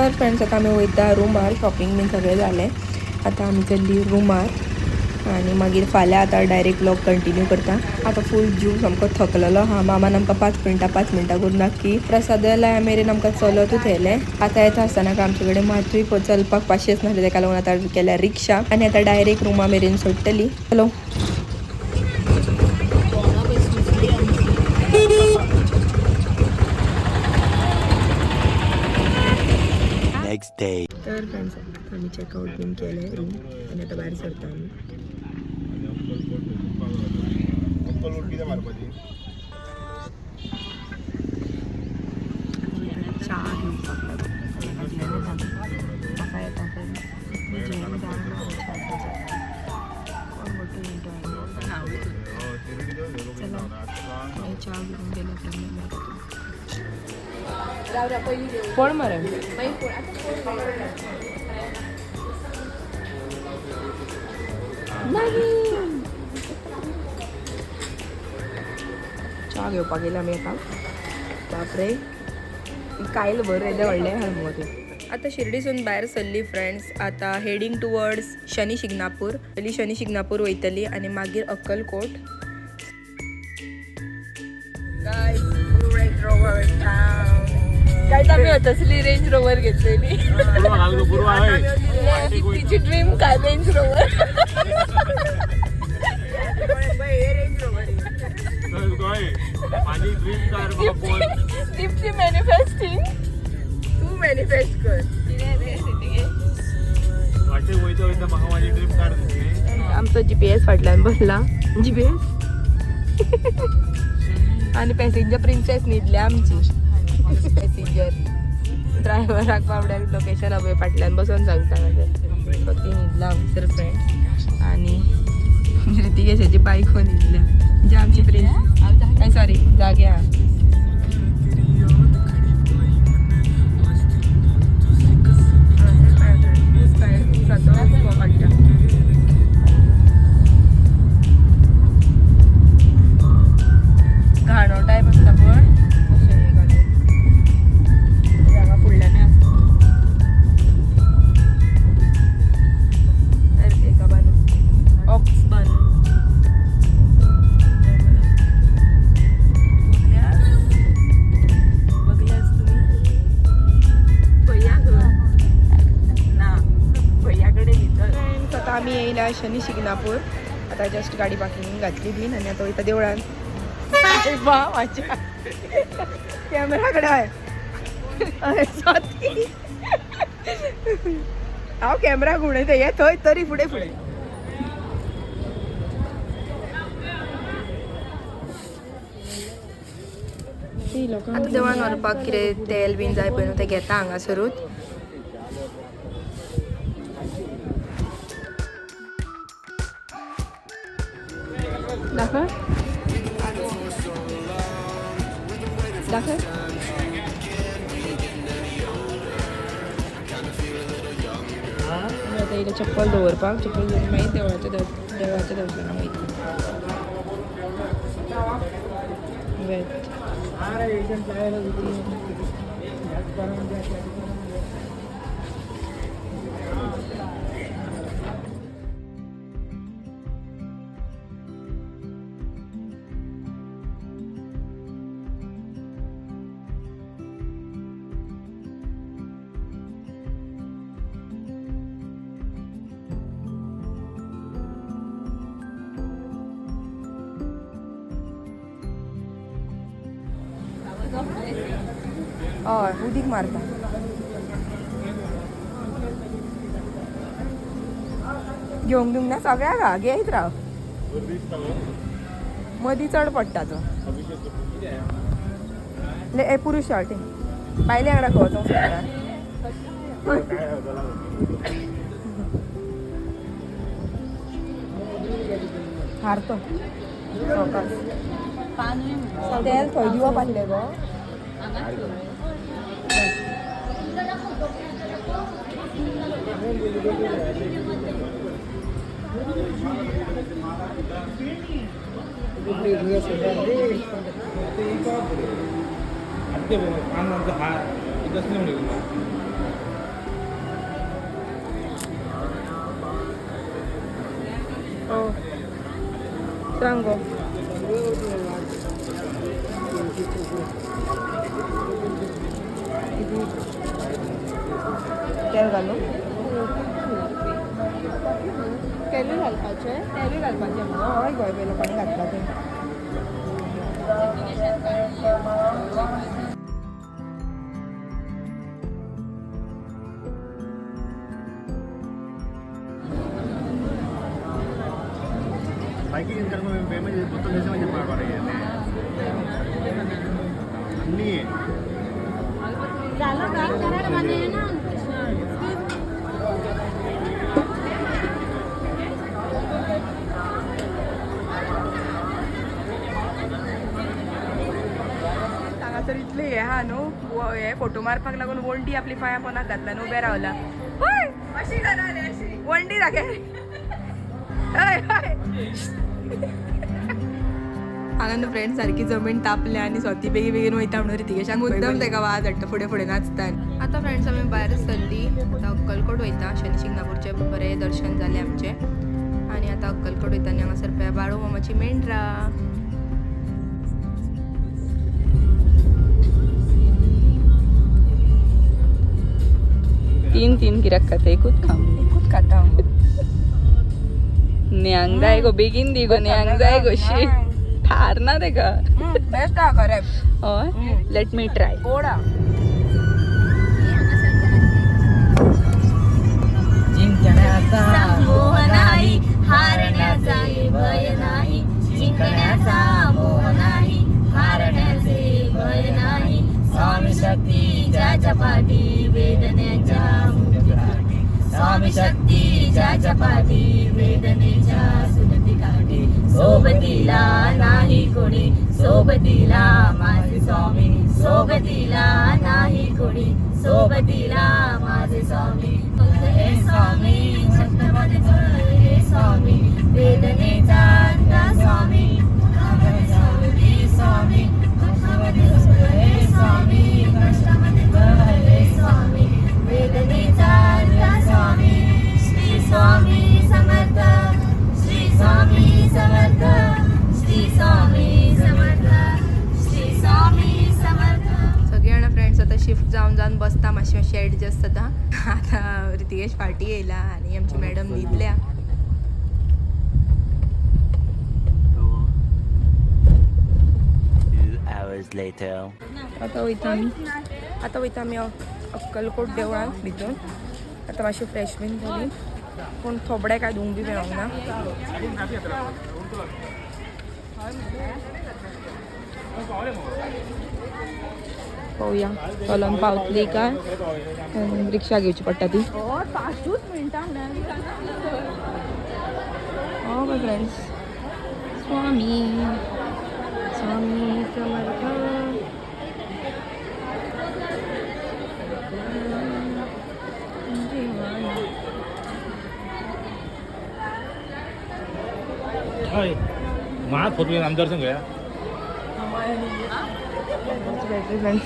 तर फ्रेंड्स आता आम्ही वयता रूमार. शॉपिंग बीन सगळें जालें. आता आमी चल्ली रूमार आनी मागीर फाल्यां आतां डायरेक्ट व्लॉग कंटिन्यू करता. आतां फूल जीव सामको थकलेलो हा. मामान आमकां 5 मिनटां करून नक्की प्रसाद लाया मेरेन आमकां चलतूच येयलें. आतां येता आसतना आमचे कडेन मातूय चलपाक पाशियेंस नासलें, तेका लागून आतां केल्या रिक्षा आनी आतां डायरेक्ट रुमा मेरेन सोडटली. चलो. तर फ्रेंड्स आम्ही चेकआउट बीन केलें रूम आनी आतां भायर सरता आमी. च्या घेवपाक म्हाका येता फ्रेंड्स. चला च्या घेवन गेले फ्रेंड. कोण मरे च्या घेवपाक गेले आमी एका. बापरे कायल बरें येदे व्हडलें आहा मगो. आतां शिर्डीसून भायर सरली फ्रेंड्स. आतां हेडिंग टुवर्ड्स शनी शिंगणापूर. पयलीं शनी शिंगणापूर वयतली आनी मागीर अक्कलकोट. काय आम्ही तसली रेंज रोवर घेतलेली. तिची ड्रीम काय रेंज रोवर. मॅनिफेस्टिंग. तू मॅनिफेस्ट कर. आमचो GPS फाटल्यान बसला. GPS आणि पॅसेंजर प्रिन्सेस न्हिदल्या आमची. पॅसेंजर ड्रायव्हराक बावड्याक लोकेशन हवे फाटल्यान बसून सांगता माझ्या. ती न्हिदला आमचर फ्रेंड आणि ऋतिकेशाची बायको न्हिदल्या. म्हणजे आमची प्रिन्स काय सॉरी जाग्या. घाणवटाय बसता पण फुडल्याने एका बानू ऑप्स बानू बघल्यास तुम्ही. भैया ना भैयाकडे भितर. आता आम्ही येयला शनी शिंगणापूर. आता जस्ट गाडी पार्किंग घातली बीन आणि आता वयता देवळान. कॅमेराकडे आहे. हांव कॅमेरा घुवणयता. हे थंय तरी फुडें फुडें. लोकांक देवान व्हरपाक कितें तेल बीन जाय पळय न्हू तें घेता हांगासरूच. दाखय दाखय. आता इथे चप्पल दवरपाक. चप्पल दवरून मागीर देवळाच्या दर्शनाक वयता. हय उदीक मारता. घेवंक दिवंक ना सगळ्याक. हा घेयत राव. मदीं चड पडटा तो. पुरुश शॉर्टींग बायले वांगडा खवचोंक सोदता. हारतो तेल खंय दिवप आसलें गो. हो सांग तेल घालू केली घालपाचे हय गोंय पयलो कोणी घातला ते तर इतले हे हा न्हू हे फोटो मारपाक लागून वंटी आपली पांया पोनाक घातला न्हू उबे रावला अशी वंटी दाखे हांगा न्हू फ्रेंड सारकी जमीन तापल्या आनी स्वती बेगी बेगीन वयता म्हणून रितीकेशाक मुद्दम तेका वाज हाडटा फुडें फुडें नाचता आतां फ्रेंड्स आमी भायर सरली आतां अक्कलकोट वयता शनी शिंगणापूरचे बरें दर्शन जालें आमचें आनी आतां अक्कलकोट वयता आनी हांगासर बाळू मामाची मेंढरां तीन कित्याक खाता एकूच खाता न्यांग जाय गो बेगीन दी गो न्यांग जाय गो शी ठार ना तेका बेस्ट हा खरें हय लेट मी ट्राय गोडा जिंकण्याचा मोह नाही हारण्याचा भय नाही जिंकण्याचा मोह नाही हारण्याचे भय नाही स्वामी शक्ती ज्याच्या पाठी वेदनेच्या मुक्तीकाठी स्वामी शक्ती ज्याच्या पाठी वेदनेच्या सुगतीकाठी सोबतीला नाही कोणी सोबतीला माझे स्वामी सोबतीला नाही कोणी सोबतीला माझे स्वामी हे स्वामी शक्तपदे हे स्वामी वेदनेचा स्वामी स्वामी स्वामी हे स्वामी कष्टामध्ये स्वामी वेदनेचा स्वामी श्री स्वामी समर्थ श्री स्वामी समर्थ श्री स्वामी समर्थ श्री स्वामी समर्थ सगळे जाणां फ्रेंड्स आता शिफ्ट जाऊन बसता मातशें मातशें एडजस्ट जाता आता रितीकेश फाटी येयला आनी आमची मॅडम न्हिदल्या आता वयता आमी अक्कलकोट देवळान भितर आता मातशी फ्रेश बीन जाली पूण थोबडे काय धुवंक बी मेळोंक ना पळोवया चलोन पावतली काय रिक्षा घेवची पडटा ती हो फ्रेंड्स स्वामी स्वामी समर्थ दर्शन घेया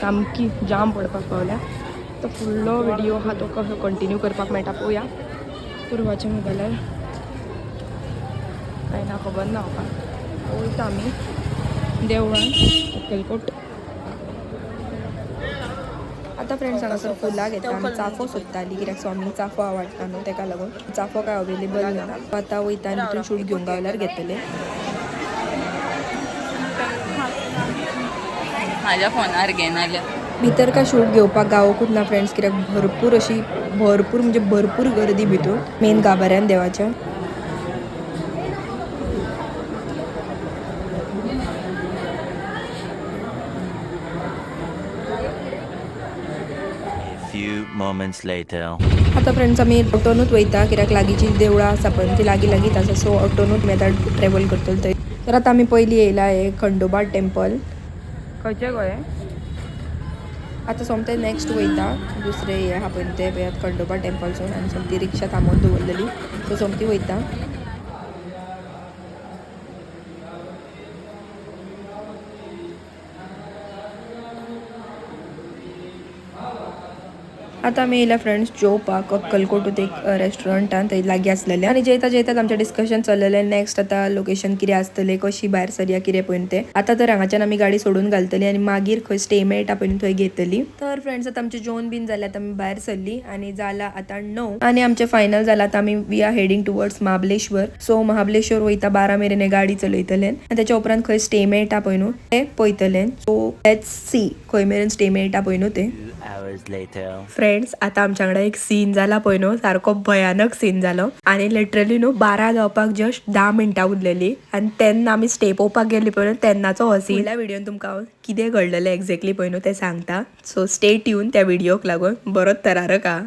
सामकी जाम पडपाक पावल्या तो फुडलो व्हिडिओ हा तो कसो कंटिन्यू करपाक मेळटा पळोवया पूर्वाच्या मोबायलार कांय ना खबर ना म्हाका वयता आमी देवळान अक्कलकोट आता फ्रेंड्स हांगासर फुलां घेता आमी चाफो सोदताली कित्याक स्वामीक चाफो आवडटा न्हू तेका लागून चाफो काय अवेलेबल ना आतां वयता आनी तितून शूट घेवंक गावल्यार घेतले माझ्या फोनार घेन आल्या भितर काय शूट घेवपाक गावोकूच ना फ्रेंड्स कित्याक भरपूर म्हणजे भरपूर गर्दी भितर मेन गाभाऱ्यान देवाच्या आता फ्रेंड्स आमी ऑटोनूच वयता कित्याक लागींची देवळां आसा पळय ती लागीं आसा सो ऑटोनूच आमी आतां ट्रॅवल करतलो थंय तर आतां आमी पयलीं येयला हे खंडोबा टेम्पल खंयचें गो हें आतां सोमतें नेक्स्ट वयता दुसरें हें आहा पळय तें पळयात खंडोबा टेम्पलसून आनी सोमती रिक्षा थांबोवन दवरलेली सो सोमती वयता आता आमी येयल्या फ्रेंड्स जेवपाक अक्कलकोटूत एक रेस्टॉरंटान थंय लागीं आसलेले आनी जेयता आमचें डिस्कशन चल्लेलें नेक्स्ट आतां लोकेशन कितें आसतलें कशी भायर सरया कितें पळोवन तें आतां तर हांगाच्यान आमी गाडी सोडून घालतली आनी मागीर खंय स्टे मेळटा पळय थंय घेतली तर फ्रेंड्स आतां आमचें जेवण बीन जालें आतां आमी भायर सरली आनी जाला आतां 9 आनी आमचें फायनल जाला आतां आमी we are heading towards Mahabaleshwar so Mahabaleshwar वयता 12 मेरेन गाडी चलयतलें आनी त्याच्या उपरांत खंय स्टे मेळटा पळय न्हू तें पळयतलें सो लेट्स सी खंय मेरेन स्टे मेळटा पळय न्हू तें फ्रेंड्स आता आमच्याकडे एक सीन जाला पळय न्हू सारको भयानक सीन जालो आणि लिटरली न्हू 12 जावपाक जस्ट 10 मिनटां उरलेली आणि तेन्ना आमी स्टे पळोवपाक गेली पळय तेन्नाचो हो सीन फुडल्या व्हिडिओन तुमकां हांव कितें घडलेलें एक्झॅक्टली पळय न्हू तें सांगता सो स्टे ट्यून त्या व्हिडिओक लागून बरोच थरारक हा